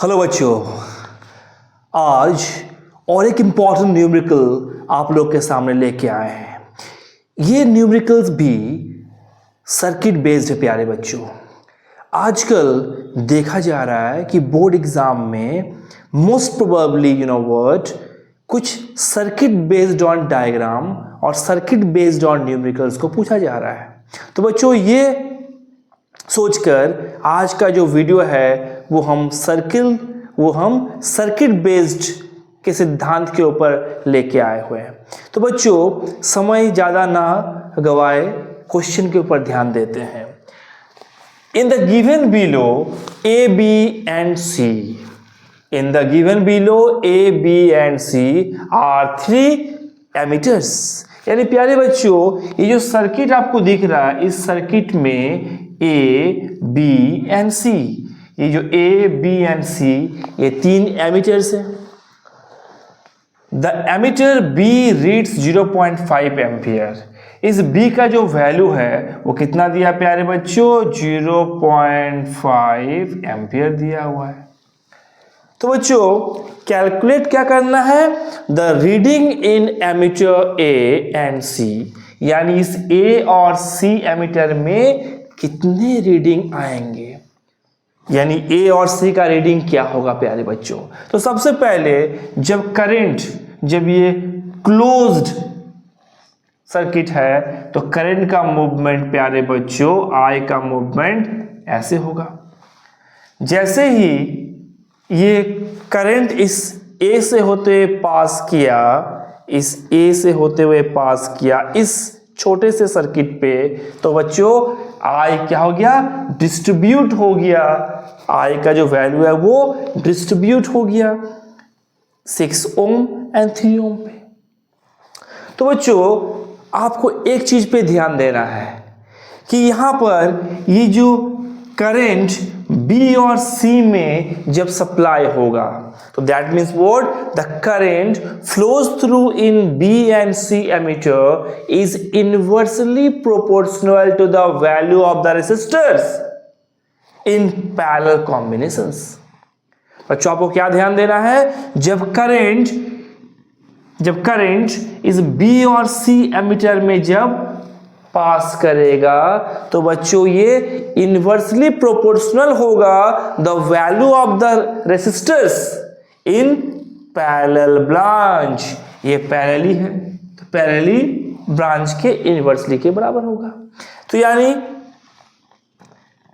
Hello बच्चों, आज और एक इम्पॉर्टेंट न्यूमेरिकल आप लोग के सामने लेके आए हैं। ये न्यूमेरिकल्स भी सर्किट बेस्ड है प्यारे बच्चों। आजकल देखा जा रहा है कि बोर्ड एग्जाम में मोस्ट प्रोबेबली कुछ सर्किट बेस्ड ऑन डायग्राम और सर्किट बेस्ड ऑन न्यूमेरिकल्स को पूछा जा रहा है। तो बच्चों, ये सोचकर आज का जो वीडियो है वो हम सर्किट बेस्ड के सिद्धांत के ऊपर लेके आए हुए हैं। तो बच्चों, समय ज़्यादा ना गवाए, क्वेश्चन के ऊपर ध्यान देते हैं। In the given below A B and C, in the given below A B and C are 3 ammeters. यानी प्यारे बच्चों, ये जो सर्किट आपको दिख रहा है, इस सर्किट में ए बी एंड सी, ये जो ए बी एंड सी, ये 3 एमीटर्स हैं। The ammeter B reads 0.5 ampere. इस बी का जो वैल्यू है वो कितना दिया प्यारे बच्चों? 0.5 एम्पियर दिया हुआ है। तो बच्चों, कैलकुलेट क्या करना है? The reading in ammeter A and C, यानी इस ए और सी एमीटर में कितने रीडिंग आएंगे, यानी ए और सी का रीडिंग क्या होगा प्यारे बच्चों। तो सबसे पहले जब ये क्लोज्ड सर्किट है तो करंट का मूवमेंट प्यारे बच्चों, आई का मूवमेंट ऐसे होगा। जैसे ही ये करंट इस ए से होते हुए पास किया, इस ए से होते हुए पास किया इस छोटे से सर्किट पे, तो बच्चों आई क्या हो गया? डिस्ट्रीब्यूट हो गया। आई का जो वैल्यू है वो डिस्ट्रीब्यूट हो गया 6 ओम एंड 3 ओम पे। तो बच्चों, आपको एक चीज पे ध्यान देना है कि यहां पर ये जो करंट बी और सी में जब सप्लाई होगा तो that means what? The current flows through in B and C ammeter is inversely proportional to the value of the resistors in parallel combinations. बच्चों, आपको क्या ध्यान देना है? जब करंट इस बी और सी एमीटर में जब पास करेगा तो बच्चों ये इनवर्सली प्रोपोर्शनल होगा the value of the resistors in parallel branch. ये पैरेलली है तो पैरेलली ब्रांच के इनवर्सली के बराबर होगा। तो यानी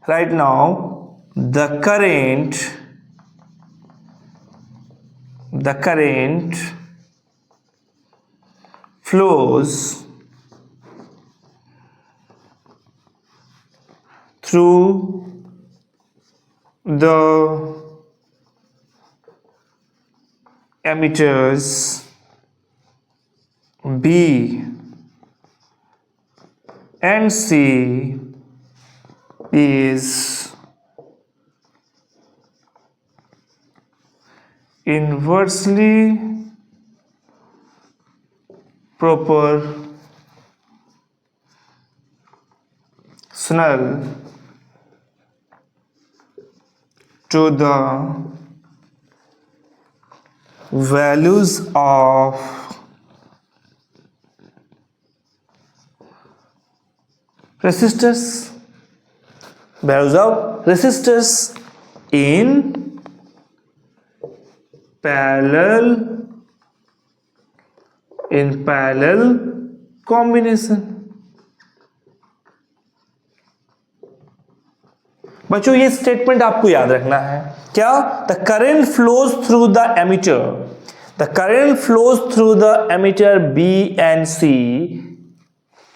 right now the current flows through the emitters B and C is inversely proportional to the values of resistors in parallel combination। बच्चों, ये स्टेटमेंट आपको याद रखना है। क्या? The current flows through the ammeter B and C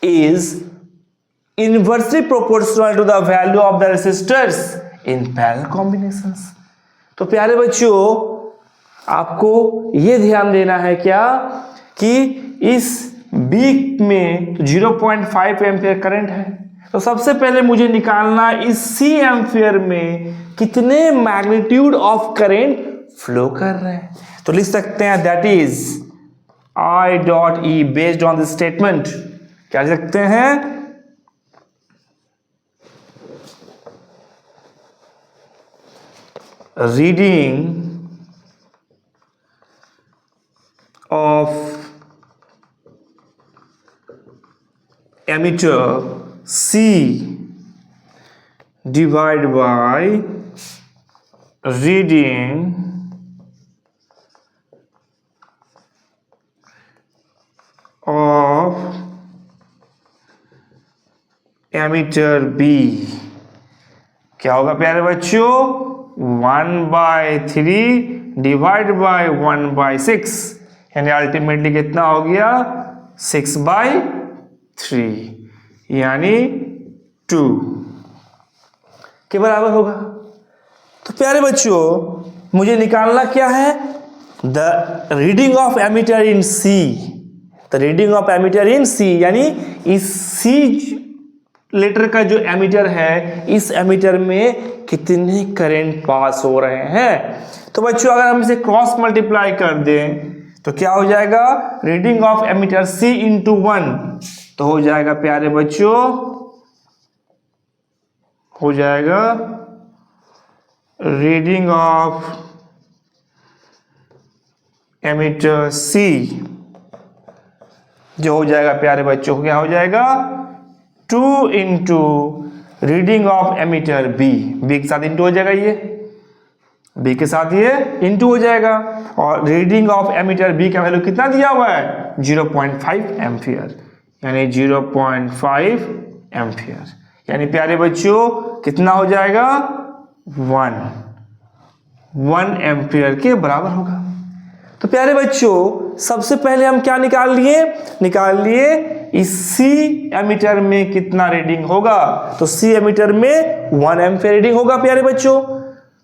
is inversely proportional to the value of the resistors in parallel combinations. तो प्यारे बच्चों, आपको यह ध्यान देना है क्या कि इस बी में 0.5 एम्पियर करंट है, तो सबसे पहले मुझे निकालना इस सी एम्पियर में कितने मैग्नीट्यूड ऑफ करंट फ्लो कर रहे हैं। तो लिख सकते हैं that is I dot E based on this statement. क्या लिख सकते हैं? Reading of ammeter C divide by reading of ammeter B क्या होगा प्यारे बच्चों? 1/3 डिवाइड बाय 1/6 यानी अल्टीमेटली कितना हो गया? 6/3 यानी 2 के बराबर होगा। तो प्यारे बच्चों मुझे निकालना क्या है? The reading of ammeter in C। The reading of ammeter in C यानी इस C लेटर का जो एमीटर है, इस एमीटर में कितने करंट पास हो रहे हैं। तो बच्चों अगर हम इसे क्रॉस मल्टीप्लाई कर दें तो क्या हो जाएगा? Reading of ammeter C into 1 तो हो जाएगा प्यारे बच्चों, हो जाएगा रीडिंग ऑफ एमीटर C जो हो जाएगा प्यारे बच्चों, क्या हो जाएगा? 2 into reading of ammeter B। B के साथ इंटू हो जाएगा, ये B के साथ ये इंटू हो जाएगा। और रीडिंग ऑफ एमीटर B का वैल्यू कितना दिया हुआ है? 0.5 एम्पियर यानी 0.5 एम्पियर यानी प्यारे बच्चों कितना हो जाएगा? 1 एम्पियर के बराबर होगा। तो प्यारे बच्चों सबसे पहले हम क्या निकाल लिए इस C एमीटर में कितना रीडिंग होगा। तो C एमीटर में 1 एम्पियर रीडिंग होगा प्यारे बच्चों।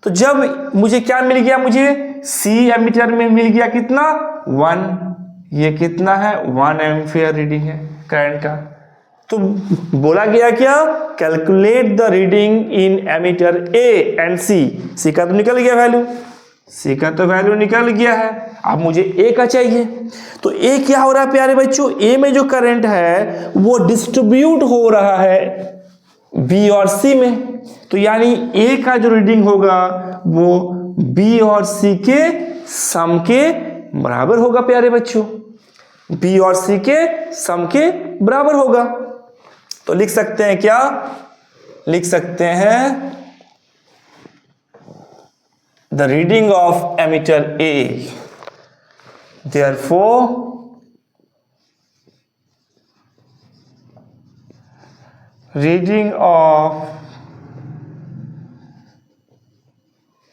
तो जब मुझे क्या मिल गया? मुझे C एमीटर में मिल गया कितना? 1। ये कितना है? 1 एम्पियर रीडिंग है करंट का। तो बोला गया क्या? Calculate the reading in ammeter A and C का तो निकल गया वैल्यू, C का तो वैल्यू निकल गया है। अब मुझे A का चाहिए। तो A क्या हो रहा है प्यारे बच्चों? A में जो करंट है वो डिस्ट्रीब्यूट हो रहा है B और C में। तो यानी A का जो रीडिंग होगा वो B और C के सम के बराबर होगा प्यारे बच्चों। B और C के सम के बराबर होगा। तो लिख सकते हैं क्या? लिख सकते हैं the reading of emitter A, therefore reading of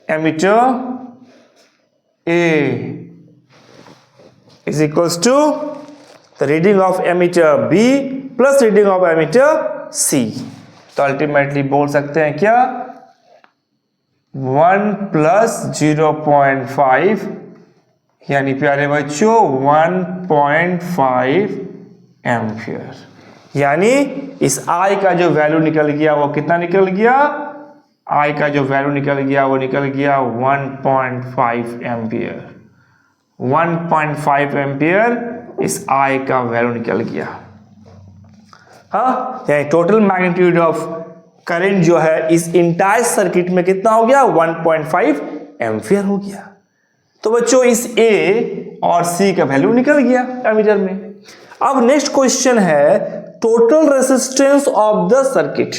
emitter A is equals to the reading of emitter B plus reading of emitter C। तो अल्टीमेटली बोल सकते हैं क्या? 1 प्लस 0.5 यानी प्यारे बच्चों 1.5 एम्पियर। यानी इस I का जो वैल्यू निकल गया वो कितना निकल गया? I का जो वैल्यू निकल गया वो निकल गया 1.5 एम्पियर। 1.5 एम्पियर इस I का वैल्यू निकल गया। हाँ, यानी टोटल मैग्नीट्यूड ऑफ करंट जो है इस इंटायर सर्किट में कितना हो गया? 1.5 एम्पियर हो गया। तो बच्चों इस A और C का वैल्यू निकल गया एमीटर में। अब नेक्स्ट क्वेश्चन है total resistance of the circuit.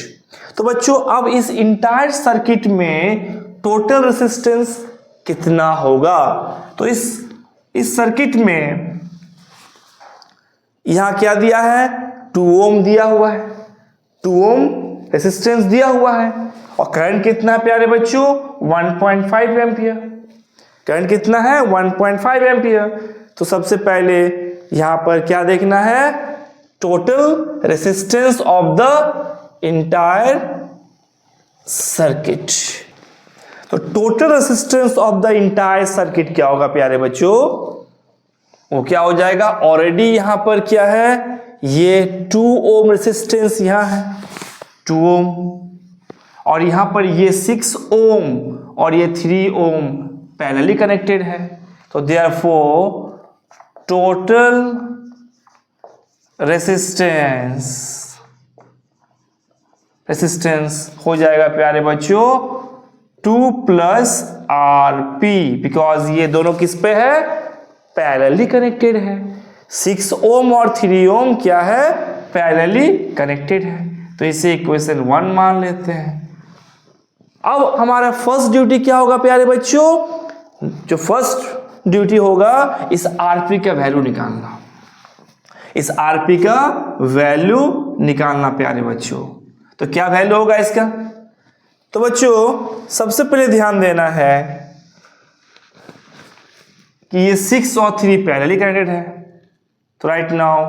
तो बच्चों अब इस इंटायर सर्किट में टोटल रेजिस्टेंस कितना होगा? तो इस सर्किट में यहां क्या दिया है? 2 ओम दिया हुआ है, 2 ओम रेजिस्टेंस दिया हुआ है। और करंट कितना है प्यारे बच्चों? 1.5 एम्पियर। करंट कितना है? 1.5 एम्पियर। तो सबसे पहले यहां पर क्या देखना है? Total resistance of the entire circuit. तो total resistance of the entire circuit क्या होगा प्यारे बच्चों? वो क्या हो जाएगा? ऑलरेडी यहां पर क्या है? ये 2 ओम रेजिस्टेंस यहां है, 2 ओम, और यहां पर ये 6 ओम और ये 3 ओम पैरेलली कनेक्टेड है। तो देयरफॉर टोटल रेजिस्टेंस हो जाएगा प्यारे बच्चों 2 प्लस आर पी, बिकॉज ये दोनों किस पे है, पैरेलली कनेक्टेड है। 6 ओम और 3 ओम क्या है, पैरेलली कनेक्टेड है। तो इसे इक्वेशन 1 मान लेते हैं। अब हमारा फर्स्ट ड्यूटी क्या होगा प्यारे बच्चों, जो फर्स्ट ड्यूटी होगा इस आरपी का वैल्यू निकालना, इस आरपी का वैल्यू निकालना प्यारे बच्चों। तो क्या वैल्यू होगा इसका, तो बच्चों सबसे पहले ध्यान देना है कि ये 6 और 3 पैरेलली कनेक्टेड है। तो right now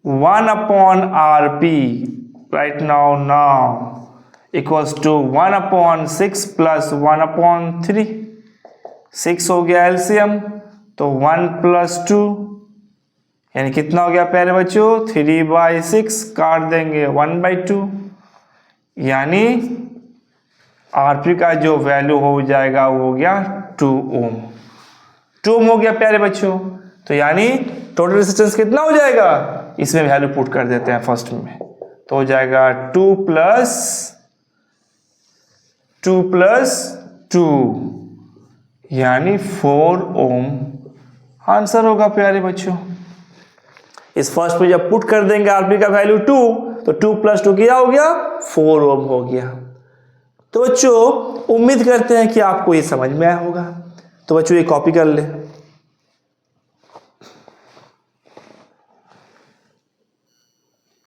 1 upon R P right now equals to 1 upon 6 plus 1 upon 3। 6 हो गया एलसीएम, तो 1 प्लस 2 यानी कितना हो गया प्यारे बच्चों, 3/6 काट देंगे 1/2, यानी आरपी का जो वैल्यू हो जाएगा वो हो गया 2 ओम। 2 ओम हो गया प्यारे बच्चों। तो यानी टोटल रेजिस्टेंस कितना हो जाएगा, इसमें वैल्यू पुट कर देते हैं फर्स्ट में, तो हो जाएगा 2 प्लस 2 यानी 4 ओम आंसर होगा प्यारे बच्चों। इस फर्स्ट पे जब पुट कर देंगे आरपी का वैल्यू 2, तो 2 प्लस 2 क्या हो गया, 4 ओम हो गया। तो बच्चों उम्मीद करते हैं कि आपको ये समझ में आया होगा। तो बच्चों ये कॉपी कर ले।